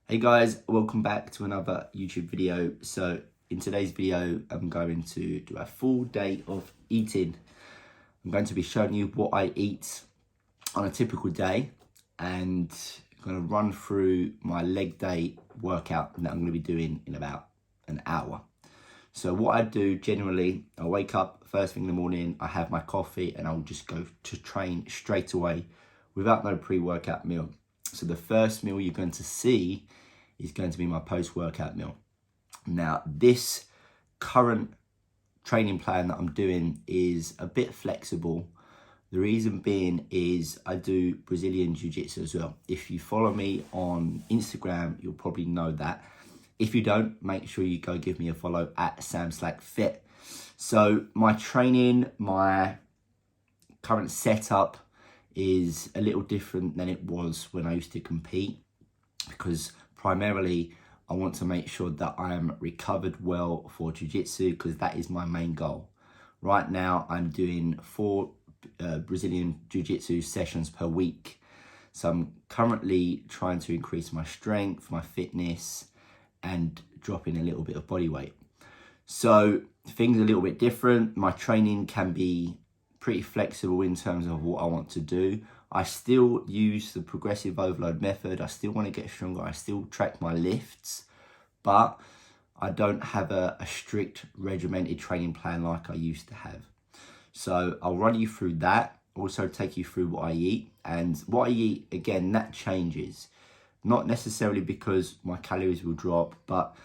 Hey guys, welcome back to another YouTube video. So in today's video, I'm going to do a full day of eating. I'm going to be showing you what I eat on a typical day and I'm going to run through my leg day workout that I'm going to be doing in about an hour. So what I do generally, I wake up first thing in the morning, I have my coffee and I'll just go to train straight away without no pre-workout meal. So the first meal you're going to see is going to be my post-workout meal. Now, this current training plan that I'm doing is a bit flexible. The reason being is I do Brazilian Jiu-Jitsu as well. If you follow me on Instagram, you'll probably know that. If you don't, make sure you go give me a follow at SamSlackFit. So my training, my current setup is a little different than it was when I used to compete, because primarily I want to make sure that I am recovered well for jiu-jitsu, because that is my main goal. Right now I'm doing 4 Brazilian jiu-jitsu sessions per week. So I'm currently trying to increase my strength, my fitness, and dropping a little bit of body weight. So things are a little bit different. My training can be pretty flexible in terms of what I want to do. I still use the progressive overload method. I still want to get stronger. I still track my lifts, but I don't have a strict regimented training plan like I used to have. So I'll run you through that. Also take you through what I eat. And what I eat, again, that changes. Not necessarily because my calories will drop, but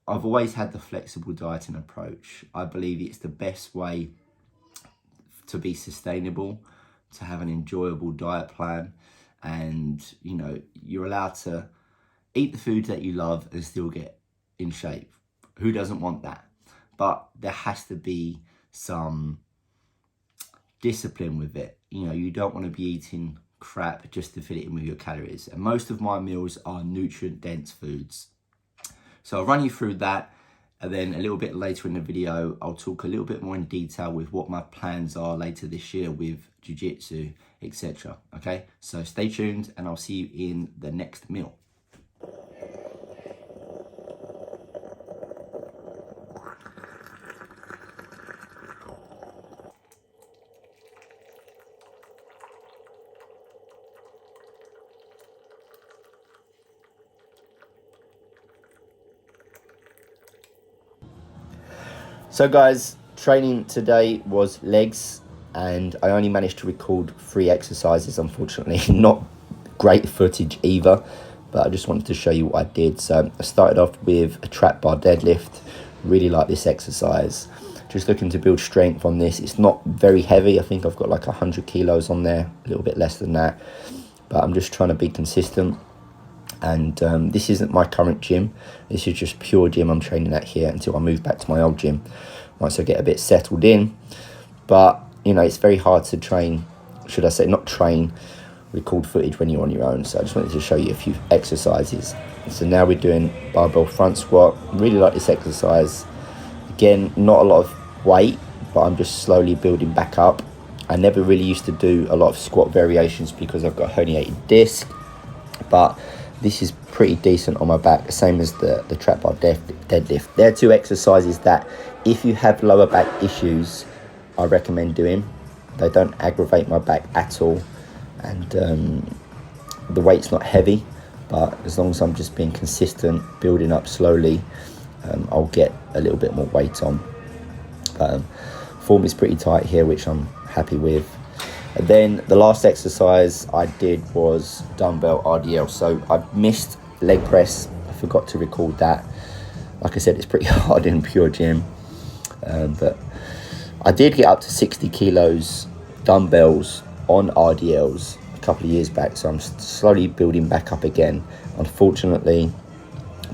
I've always had the flexible dieting approach. I believe it's the best way to be sustainable, to have an enjoyable diet plan, and you know, you're allowed to eat the foods that you love and still get in shape. Who doesn't want that? But there has to be some discipline with it. You know, you don't want to be eating crap just to fit it in with your calories. And most of my meals are nutrient dense foods. So I'll run you through that. And then a little bit later in the video, I'll talk a little bit more in detail with what my plans are later this year with jiu-jitsu, etc. Okay, so stay tuned and I'll see you in the next meal. So guys, training today was legs, and I only managed to record 3 exercises, unfortunately. Not great footage either, but I just wanted to show you what I did. So I started off with a trap bar deadlift. Really like this exercise. Just looking to build strength on this. It's not very heavy. I think I've got like 100 kilos on there, a little bit less than that, but I'm just trying to be consistent. And this isn't my current gym. This is just pure gym I'm training at here until I move back to my old gym once I get a bit settled in. But you know, it's very hard to train, should I say not train, record footage when you're on your own. So I just wanted to show you a few exercises. So now we're doing barbell front squat. Really like this exercise. Again, not a lot of weight, but I'm just slowly building back up. I never really used to do a lot of squat variations because I've got a herniated disc, but this is pretty decent on my back, same as the trap bar deadlift. They're 2 exercises that if you have lower back issues, I recommend doing. They don't aggravate my back at all, and the weight's not heavy, but as long as I'm just being consistent, building up slowly, I'll get a little bit more weight on. Form is pretty tight here, which I'm happy with. And then the last exercise I did was dumbbell RDL. So I missed leg press. I forgot to record that. Like I said, it's pretty hard in pure gym. But I did get up to 60 kilos dumbbells on RDLs a couple of years back. So I'm slowly building back up again. Unfortunately,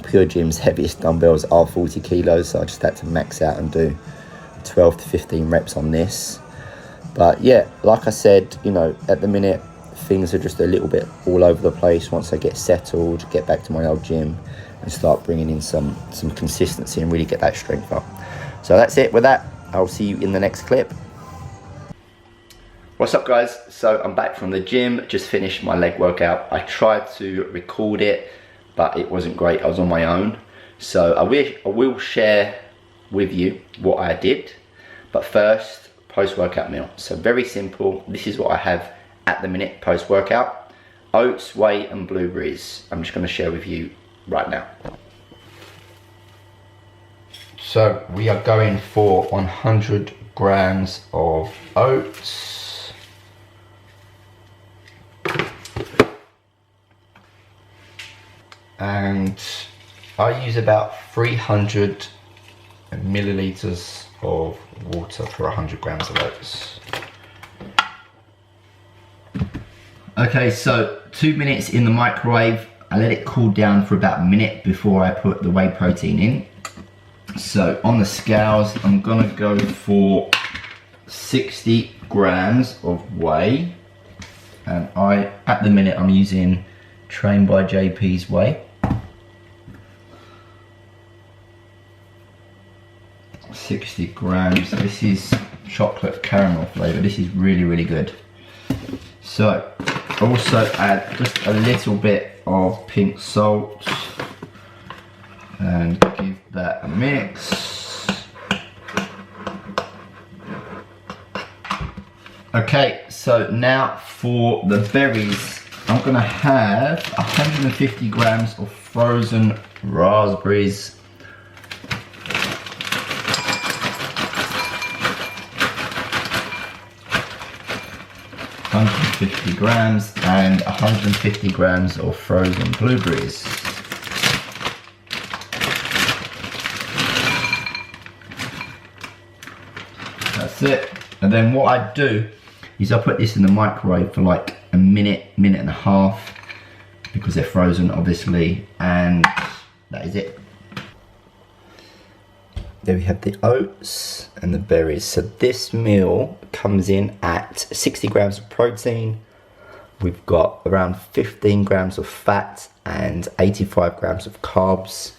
pure gym's heaviest dumbbells are 40 kilos. So I just had to max out and do 12 to 15 reps on this. But yeah, like I said, you know, at the minute, things are just a little bit all over the place. Once I get settled, get back to my old gym and start bringing in some consistency and really get that strength up. So that's it with that. I'll see you in the next clip. What's up guys? So I'm back from the gym, just finished my leg workout. I tried to record it, but it wasn't great. I was on my own. So I will share with you what I did. But first, post-workout meal. So very simple. This is what I have at the minute post-workout. Oats, whey and blueberries. I'm just going to share with you right now. So we are going for 100 grams of oats. And I use about 300 milliliters of water for 100 grams of oats. Okay, so 2 minutes in the microwave. I let it cool down for about a minute before I put the whey protein in. So on the scales, I'm gonna go for 60 grams of whey. And at the minute, I'm using Trained by JP's whey. 60 grams. This is chocolate caramel flavour. This is really, really good. So also add just a little bit of pink salt and give that a mix. Okay, so now for the berries, I'm gonna have 150 grams of frozen raspberries. 150 grams and 150 grams of frozen blueberries. That's it. And then what I do is I put this in the microwave for like a minute, minute and a half, because they're frozen obviously, and that is it. There we have the oats and the berries. So this meal comes in at 60 grams of protein. We've got around 15 grams of fat and 85 grams of carbs.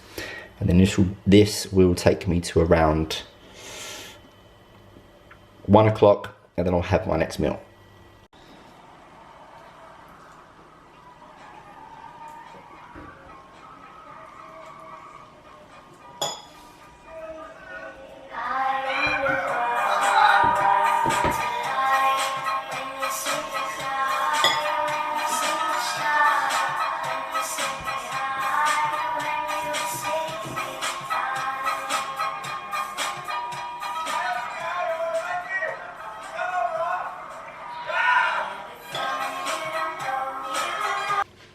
And then this will take me to around 1 o'clock, and then I'll have my next meal.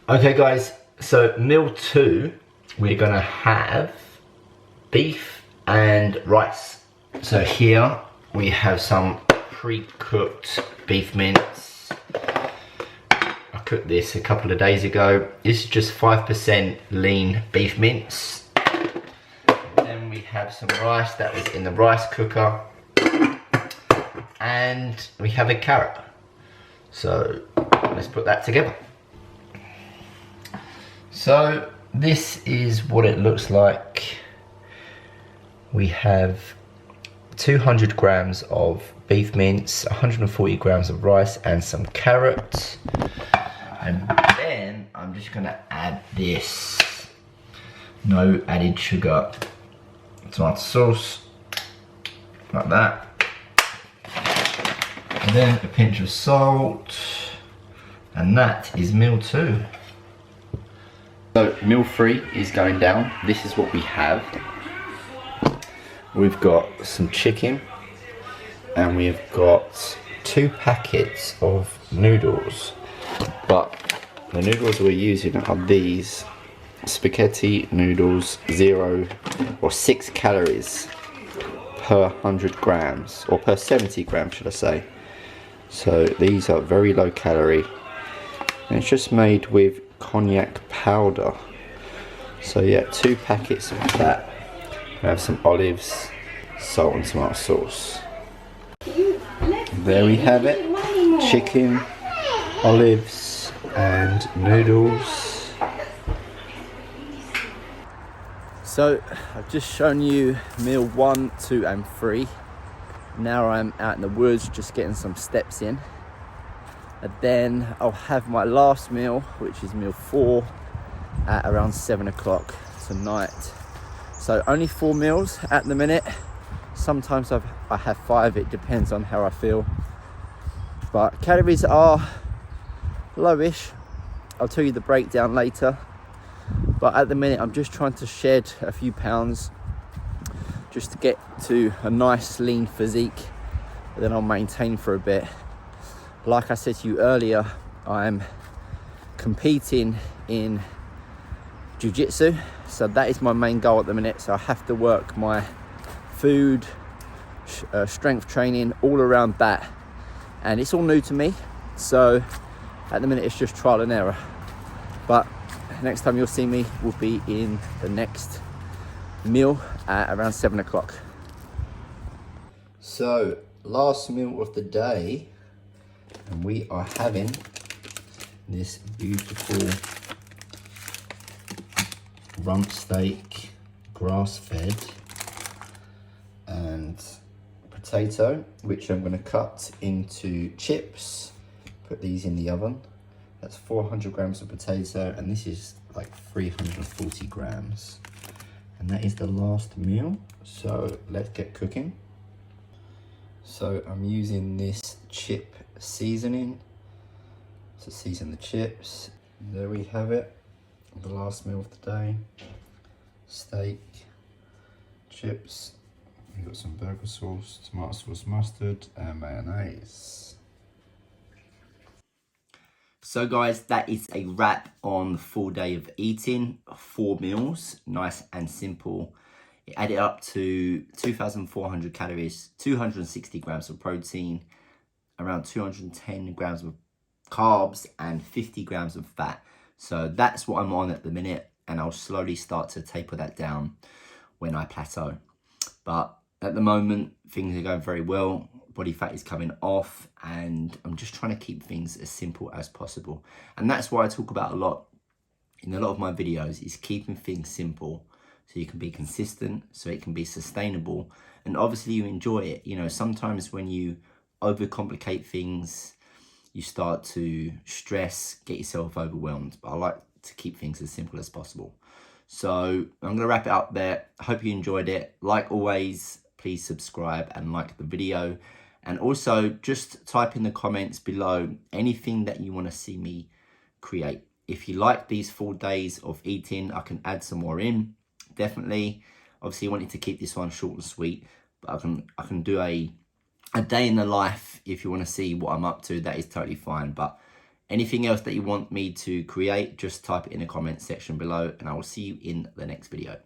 Okay guys, so meal 2, we're gonna have beef and rice. So here we have some pre-cooked beef mince. I cooked this a couple of days ago. This is just 5% lean beef mince. Then we have some rice that was in the rice cooker. And we have a carrot. So let's put that together. So this is what it looks like. We have 200 grams of beef mince, 140 grams of rice and some carrots. And then I'm just gonna add this. No added sugar. Tomato sauce, like that. And then a pinch of salt. And that is meal 2. So meal 3 is going down. This is what we have. We've got some chicken and we've got 2 packets of noodles. But the noodles we're using are these spaghetti noodles, 6 calories per 100 grams, or per 70 grams should I say. So these are very low calorie. And it's just made with cognac powder. So yeah, 2 packets of that. We have some olives, salt and tomato sauce. There we have it. Chicken, olives and noodles. So I've just shown you meal 1, 2 and 3. Now I'm out in the woods just getting some steps in. And then I'll have my last meal, which is meal 4, at around 7 o'clock tonight. So only 4 meals at the minute. Sometimes I have 5, it depends on how I feel. But calories are lowish. I'll tell you the breakdown later. But at the minute I'm just trying to shed a few pounds just to get to a nice lean physique, but then I'll maintain for a bit. Like I said to you earlier, I'm competing in jiu-jitsu, so that is my main goal at the minute. So I have to work my food, strength training, all around that, and it's all new to me, so at the minute it's just trial and error. But next time you'll see me will be in the next meal at around 7 o'clock. So last meal of the day, and we are having this beautiful rump steak, grass-fed, and potato, which I'm going to cut into chips, put these in the oven. That's 400 grams of potato, and this is like 340 grams. And that is the last meal, so let's get cooking. So I'm using this chip seasoning to season the chips. There we have it, the last meal of the day. Steak, chips, we've got some burger sauce, tomato sauce, mustard, and mayonnaise. So guys, that is a wrap on the full day of eating. 4 meals, nice and simple. It added up to 2,400 calories, 260 grams of protein, around 210 grams of carbs, and 50 grams of fat. So that's what I'm on at the minute, and I'll slowly start to taper that down when I plateau. But at the moment, things are going very well. Body fat is coming off, and I'm just trying to keep things as simple as possible. And that's why I talk about a lot in a lot of my videos, is keeping things simple so you can be consistent, so it can be sustainable, and obviously you enjoy it. You know, sometimes when you overcomplicate things, you start to stress, get yourself overwhelmed. But I like to keep things as simple as possible. So I'm going to wrap it up there. I hope you enjoyed it. Like always, please subscribe and like the video. And also just type in the comments below anything that you want to see me create. If you like these 4 days of eating, I can add some more in. Definitely. Obviously, I wanted to keep this one short and sweet, but I can do a day in the life. If you want to see what I'm up to, that is totally fine. But anything else that you want me to create, just type it in the comment section below, and I will see you in the next video.